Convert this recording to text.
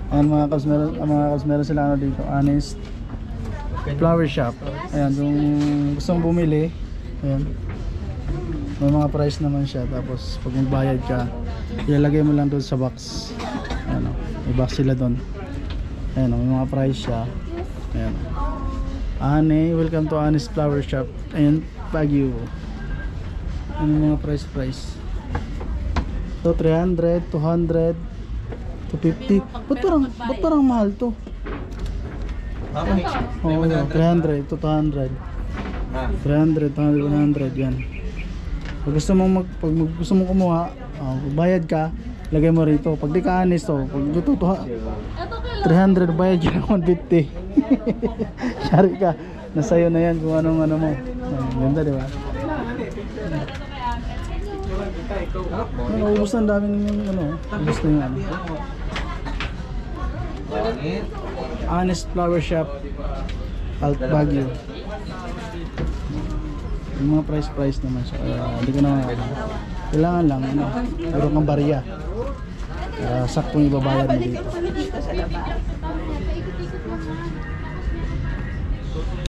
Ayan mga kabs, meron sila ano dito, Honest Flower Shop. Ayan, kung gusto mong bumili, ayan, may mga price naman siya. Tapos pag magbayad ka, ilalagay mo lang doon sa box. Ayan o, may box sila doon. Ayan o, may mga price siya. Ayan o, Ane, welcome to Honest Flower Shop. Ayan, Baguio. Ano yung mga price? So 300, 200, 250. Ba't parang mahal to? Oo, 300 to 200. 300, 200, 100 yan. Pag gusto mong gusto mong kumuha, bayad ka, lagay mo rito. Pag di ka honest, pag ito 300, bayad ka 150. Shari ka, nasayo na yan kung anong ano mo. Ganda, di ba? Ubus na, daming ano, ubus na yung ano. Honest Flower Shop, Alt Baguio. Yung mga price naman siya. Hindi ko naman kailangan lang ano, meron kang barya. Saktong ibabayad mo dito.